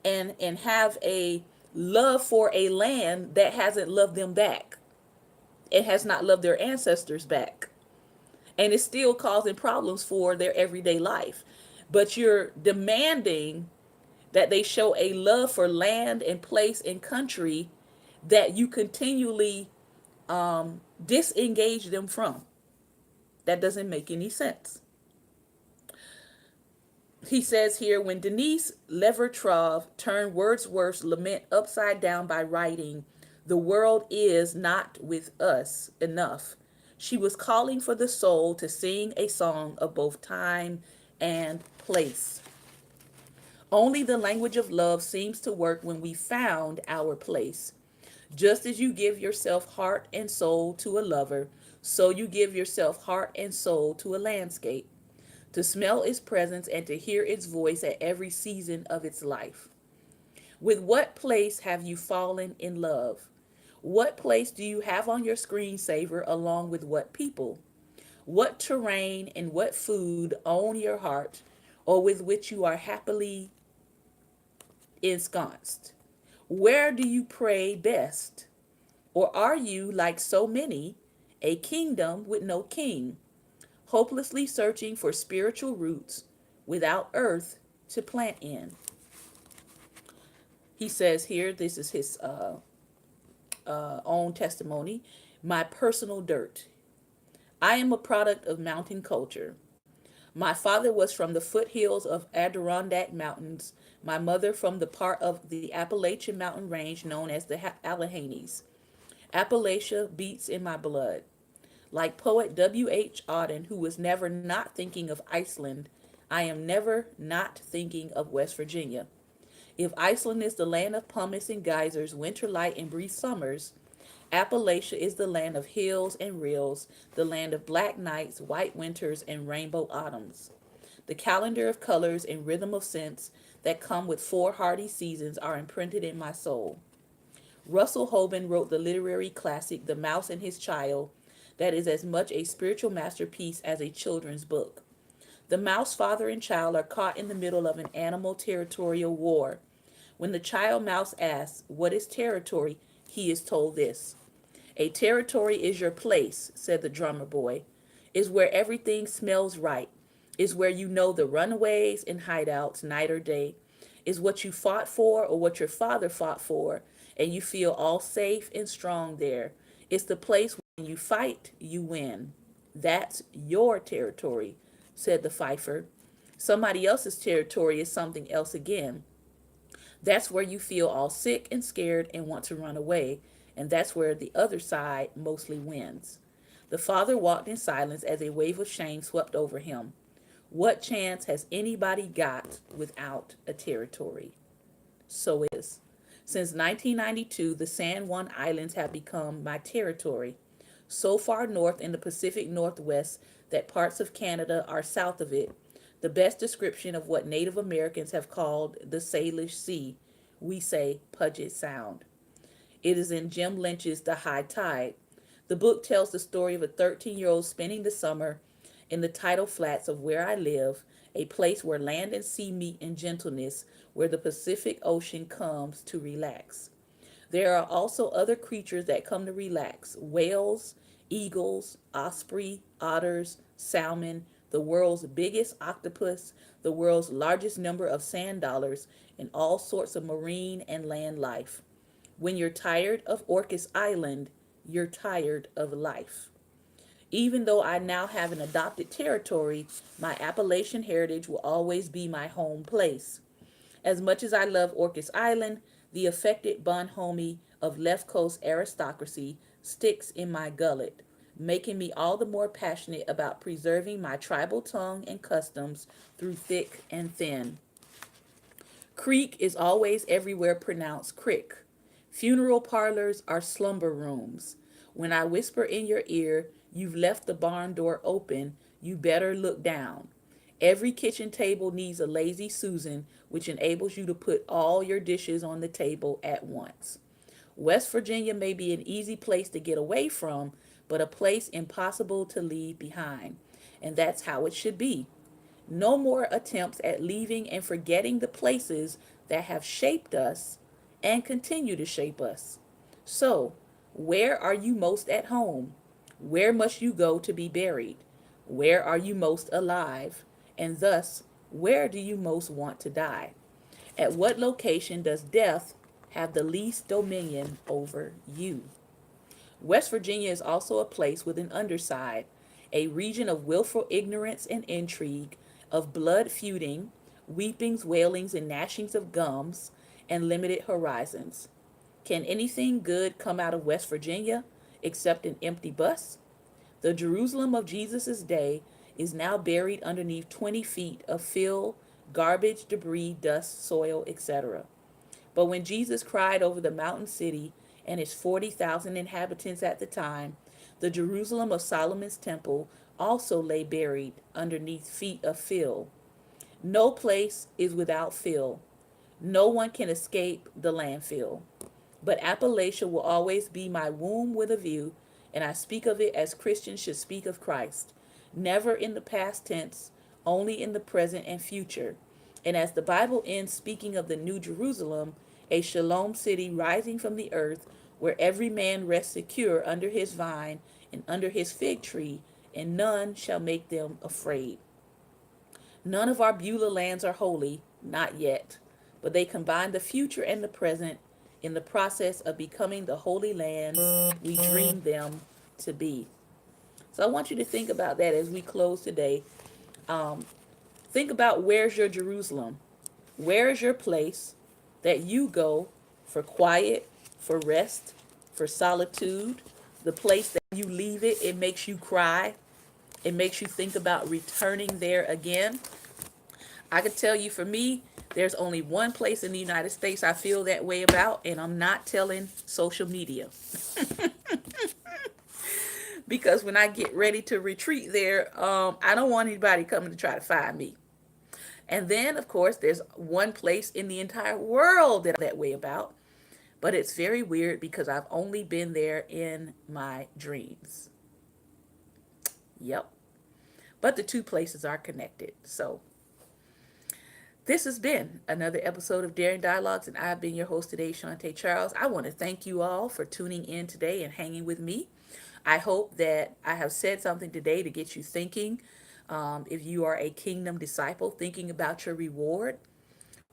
Speaker 1: and have a love for a land that hasn't loved them back. It has not loved their ancestors back. And it's still causing problems for their everyday life. But you're demanding that they show a love for land and place and country that you continually disengage them from. That doesn't make any sense. He says here, when Denise Levertrov turned Wordsworth's lament upside down by writing, "The world is not with us enough," she was calling for the soul to sing a song of both time and place. Only the language of love seems to work when we found our place. Just as you give yourself heart and soul to a lover, so you give yourself heart and soul to a landscape, to smell its presence and to hear its voice at every season of its life. With what place have you fallen in love? What place do you have on your screensaver along with what people? What terrain and what food own your heart or with which you are happily ensconced? Where do you pray best? Or are you, like so many, a kingdom with no king, hopelessly searching for spiritual roots without earth to plant in? He says here, this is his own testimony, my personal dirt. I am a product of mountain culture. My father was from the foothills of Adirondack Mountains, my mother from the part of the Appalachian mountain range known as the Alleghenies. Appalachia beats in my blood. Like poet W.H. Auden, who was never not thinking of Iceland, I am never not thinking of West Virginia. If Iceland is the land of pumice and geysers, winter light and brief summers, Appalachia is the land of hills and rills, the land of black nights, white winters, and rainbow autumns. The calendar of colors and rhythm of scents that come with four hardy seasons are imprinted in my soul. Russell Hoban wrote the literary classic The Mouse and His Child, that is as much a spiritual masterpiece as a children's book. The mouse father and child are caught in the middle of an animal territorial war. When the child mouse asks, "What is territory?" he is told this: "A territory is your place," said the drummer boy, "is where everything smells right, is where you know the runaways and hideouts night or day, is what you fought for or what your father fought for, and you feel all safe and strong there. It's the place when you fight, you win. That's your territory," said the fifer. "Somebody else's territory is something else again. That's where you feel all sick and scared and want to run away, and that's where the other side mostly wins." The father walked in silence as a wave of shame swept over him. What chance has anybody got without a territory? So it is. Since 1992, the San Juan Islands have become my territory. So far north in the Pacific Northwest that parts of Canada are south of it. The best description of what Native Americans have called the Salish Sea. We say Puget Sound. It is in Jim Lynch's The High Tide. The book tells the story of a 13-year-old spending the summer in the tidal flats of Where I Live, a place where land and sea meet in gentleness, where the Pacific Ocean comes to relax. There are also other creatures that come to relax: whales, eagles, osprey, otters, salmon, the world's biggest octopus, the world's largest number of sand dollars, and all sorts of marine and land life. When you're tired of Orcas Island, you're tired of life. Even though I now have an adopted territory, my Appalachian heritage will always be my home place. As much as I love Orcas Island, the affected bonhomie of left coast aristocracy sticks in my gullet, making me all the more passionate about preserving my tribal tongue and customs through thick and thin. Creek is always everywhere pronounced crick. Funeral parlors are slumber rooms. When I whisper in your ear, "You've left the barn door open, you better look down." Every kitchen table needs a lazy Susan, which enables you to put all your dishes on the table at once. West Virginia may be an easy place to get away from, but a place impossible to leave behind. And that's how it should be. No more attempts at leaving and forgetting the places that have shaped us and continue to shape us. So, where are you most at home? Where must you go to be buried? Where are you most alive? And thus, where do you most want to die? At what location does death have the least dominion over you? West Virginia is also a place with an underside, a region of willful ignorance and intrigue, of blood feuding, weepings, wailings, and gnashings of gums, and limited horizons. Can anything good come out of West Virginia except an empty bus? The Jerusalem of Jesus' day is now buried underneath 20 feet of fill, garbage, debris, dust, soil, etc. But when Jesus cried over the mountain city and its 40,000 inhabitants at the time, the Jerusalem of Solomon's temple also lay buried underneath feet of fill. No place is without fill. No one can escape the landfill. But Appalachia will always be my womb with a view, and I speak of it as Christians should speak of Christ, never in the past tense, only in the present and future. And as the Bible ends speaking of the New Jerusalem, a shalom city rising from the earth, where every man rests secure under his vine and under his fig tree, and none shall make them afraid. None of our Beulah lands are holy, not yet, but they combine the future and the present in the process of becoming the holy lands we dream them to be. So I want you to think about that as we close today. Think about, where's your Jerusalem? Where is your place that you go for quiet, for rest, for solitude? The place that you leave it, it makes you cry. It makes you think about returning there again. I could tell you, for me, there's only one place in the United States I feel that way about, and I'm not telling social media. Because when I get ready to retreat there, I don't want anybody coming to try to find me. And then, of course, there's one place in the entire world that way about, but it's very weird because I've only been there in my dreams. Yep. But the two places are connected. So this has been another episode of Daring Dialogues, and I've been your host today, Shantae Charles. I want to thank you all for tuning in today and hanging with me. I hope that I have said something today to get you thinking. If you are a kingdom disciple, thinking about your reward.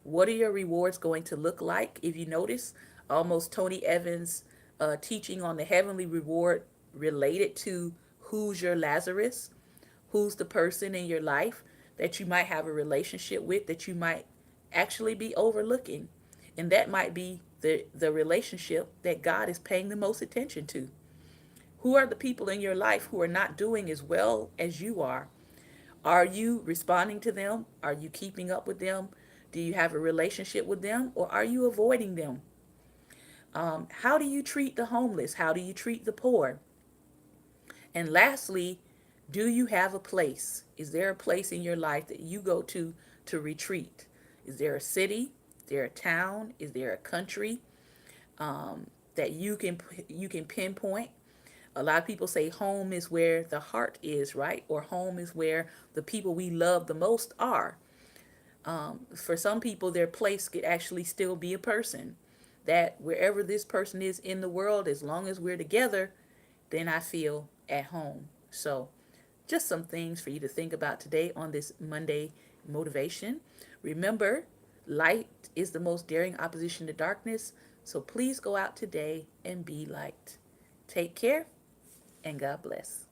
Speaker 1: What are your rewards going to look like? If you notice, almost Tony Evans' teaching on the heavenly reward related to who's your Lazarus, who's the person in your life that you might have a relationship with that you might actually be overlooking. And that might be the relationship that God is paying the most attention to. Who are the people in your life who are not doing as well as you are? Are you responding to them? Are you keeping up with them? Do you have a relationship with them, or are you avoiding them? How do you treat the homeless? How do you treat the poor? And lastly, do you have a place? Is there a place in your life that you go to retreat? Is there a city? Is there a town? Is there a country that you can pinpoint? A lot of people say home is where the heart is, right? Or home is where the people we love the most are. For some people, their place could actually still be a person. That wherever this person is in the world, as long as we're together, then I feel at home. So just some things for you to think about today on this Monday motivation. Remember, light is the most daring opposition to darkness. So please go out today and be light. Take care, and God bless.